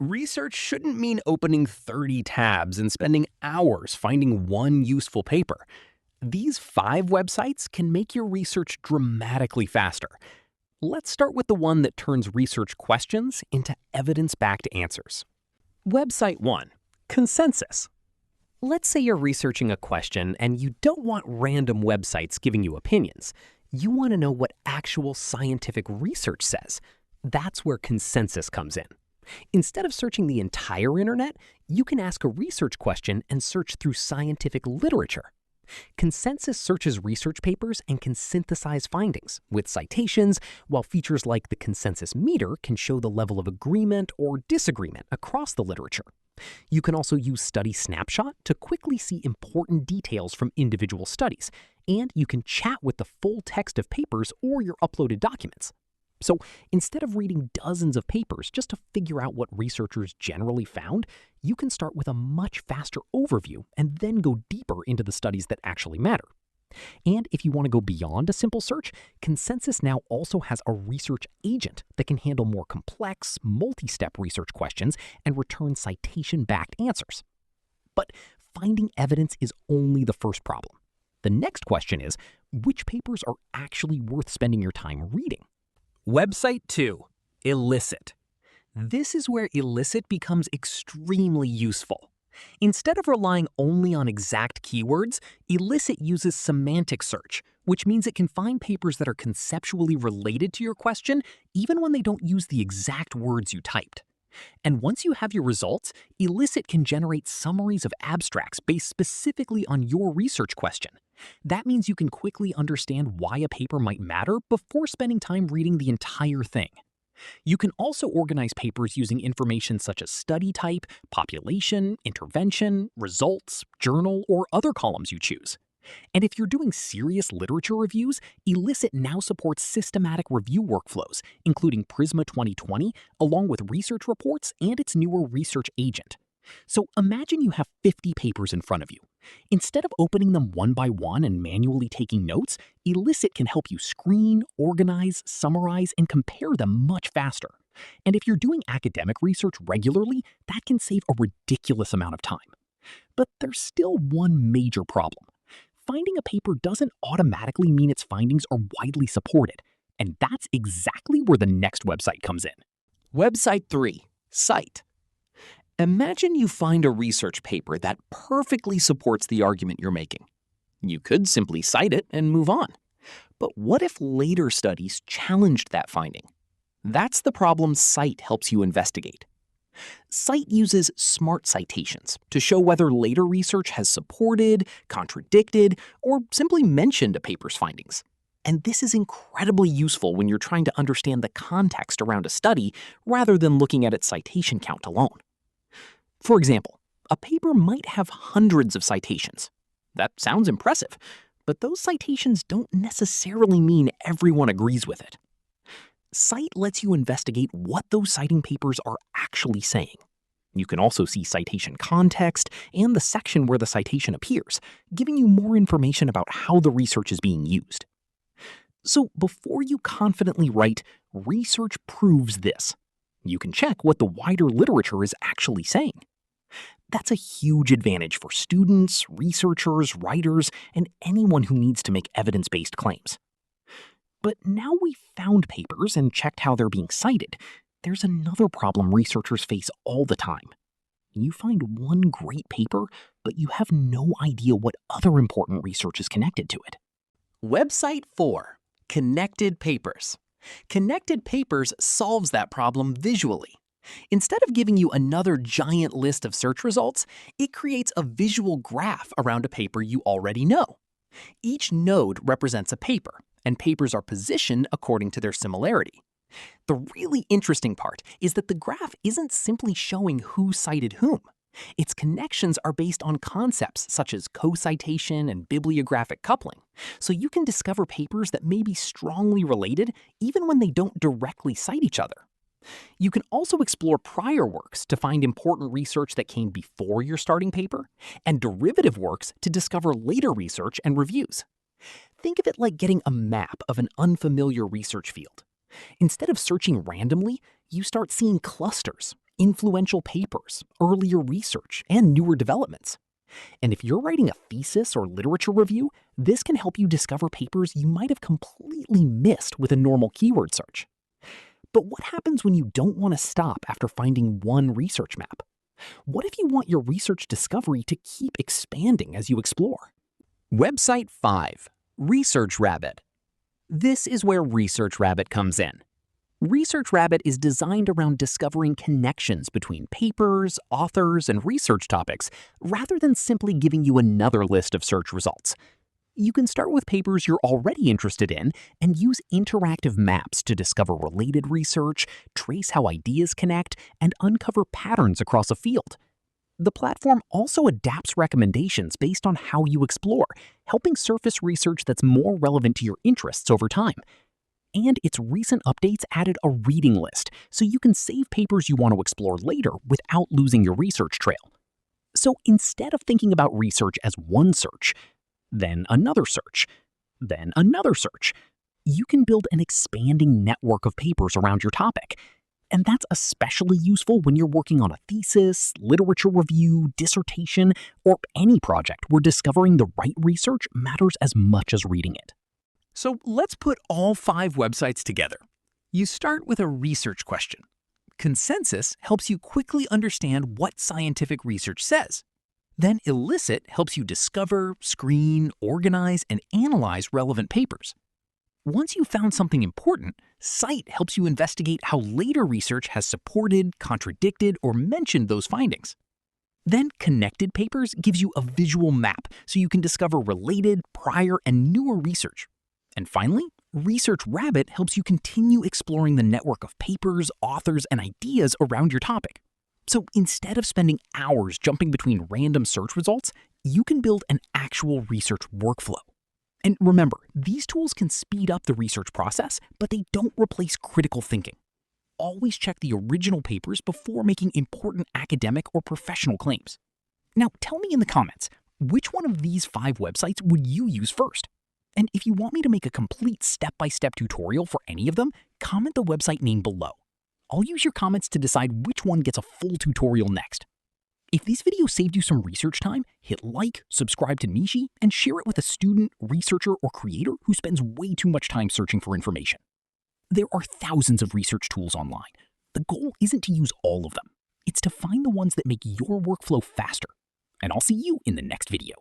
Research shouldn't mean opening 30 tabs and spending hours finding one useful paper. These 5 websites can make your research dramatically faster. Let's start with the one that turns research questions into evidence-backed answers. Website 1. Consensus. Let's say you're researching a question and you don't want random websites giving you opinions. You want to know what actual scientific research says. That's where consensus comes in. Instead of searching the entire internet, you can ask a research question and search through scientific literature. Consensus searches research papers and can synthesize findings with citations, while features like the consensus meter can show the level of agreement or disagreement across the literature. You can also use Study Snapshot to quickly see important details from individual studies, and you can chat with the full text of papers or your uploaded documents. So instead of reading dozens of papers just to figure out what researchers generally found, you can start with a much faster overview and then go deeper into the studies that actually matter. And if you want to go beyond a simple search, Consensus now also has a research agent that can handle more complex, multi-step research questions and return citation-backed answers. But finding evidence is only the first problem. The next question is, which papers are actually worth spending your time reading? Website 2. Elicit. This is where Elicit becomes extremely useful. Instead of relying only on exact keywords, Elicit uses semantic search, which means it can find papers that are conceptually related to your question, even when they don't use the exact words you typed. And once you have your results, Elicit can generate summaries of abstracts based specifically on your research question. That means you can quickly understand why a paper might matter before spending time reading the entire thing. You can also organize papers using information such as study type, population, intervention, results, journal, or other columns you choose. And if you're doing serious literature reviews, Elicit now supports systematic review workflows, including Prisma 2020, along with research reports and its newer research agent. So imagine you have 50 papers in front of you. Instead of opening them one by one and manually taking notes, Elicit can help you screen, organize, summarize, and compare them much faster. And if you're doing academic research regularly, that can save a ridiculous amount of time. But there's still one major problem. Finding a paper doesn't automatically mean its findings are widely supported, and that's exactly where the next website comes in. Website 3. Cite. Imagine you find a research paper that perfectly supports the argument you're making. You could simply cite it and move on. But what if later studies challenged that finding? That's the problem Cite helps you investigate. Cite uses smart citations to show whether later research has supported, contradicted, or simply mentioned a paper's findings. And this is incredibly useful when you're trying to understand the context around a study rather than looking at its citation count alone. For example, a paper might have hundreds of citations. That sounds impressive, but those citations don't necessarily mean everyone agrees with it. Cite lets you investigate what those citing papers are actually saying. You can also see citation context and the section where the citation appears, giving you more information about how the research is being used. So before you confidently write, "Research proves this," you can check what the wider literature is actually saying. That's a huge advantage for students, researchers, writers, and anyone who needs to make evidence-based claims. But now we've found papers and checked how they're being cited, there's another problem researchers face all the time. You find one great paper, but you have no idea what other important research is connected to it. Website 4. Connected Papers. Connected Papers solves that problem visually. Instead of giving you another giant list of search results, it creates a visual graph around a paper you already know. Each node represents a paper, and papers are positioned according to their similarity. The really interesting part is that the graph isn't simply showing who cited whom. Its connections are based on concepts such as co-citation and bibliographic coupling, so you can discover papers that may be strongly related even when they don't directly cite each other. You can also explore prior works to find important research that came before your starting paper, and derivative works to discover later research and reviews. Think of it like getting a map of an unfamiliar research field. Instead of searching randomly, you start seeing clusters, influential papers, earlier research, and newer developments. And if you're writing a thesis or literature review, this can help you discover papers you might have completely missed with a normal keyword search. But what happens when you don't want to stop after finding one research map? What if you want your research discovery to keep expanding as you explore? Website 5. Research Rabbit. This is where Research Rabbit comes in. Research Rabbit is designed around discovering connections between papers, authors, and research topics, rather than simply giving you another list of search results. You can start with papers you're already interested in and use interactive maps to discover related research, trace how ideas connect, and uncover patterns across a field. The platform also adapts recommendations based on how you explore, helping surface research that's more relevant to your interests over time. And its recent updates added a reading list, so you can save papers you want to explore later without losing your research trail. So instead of thinking about research as one search, then another search, then another search, you can build an expanding network of papers around your topic. And that's especially useful when you're working on a thesis, literature review, dissertation, or any project where discovering the right research matters as much as reading it. So let's put all 5 websites together. You start with a research question. Consensus helps you quickly understand what scientific research says. Then Elicit helps you discover, screen, organize, and analyze relevant papers. Once you've found something important, Cite helps you investigate how later research has supported, contradicted, or mentioned those findings. Then Connected Papers gives you a visual map so you can discover related, prior, and newer research. And finally, Research Rabbit helps you continue exploring the network of papers, authors, and ideas around your topic. So instead of spending hours jumping between random search results, you can build an actual research workflow. And remember, these tools can speed up the research process, but they don't replace critical thinking. Always check the original papers before making important academic or professional claims. Now, tell me in the comments, which one of these 5 websites would you use first? And if you want me to make a complete step-by-step tutorial for any of them, comment the website name below. I'll use your comments to decide which one gets a full tutorial next. If this video saved you some research time, hit like, subscribe to Nichezy, and share it with a student, researcher, or creator who spends way too much time searching for information. There are thousands of research tools online. The goal isn't to use all of them. It's to find the ones that make your workflow faster. And I'll see you in the next video.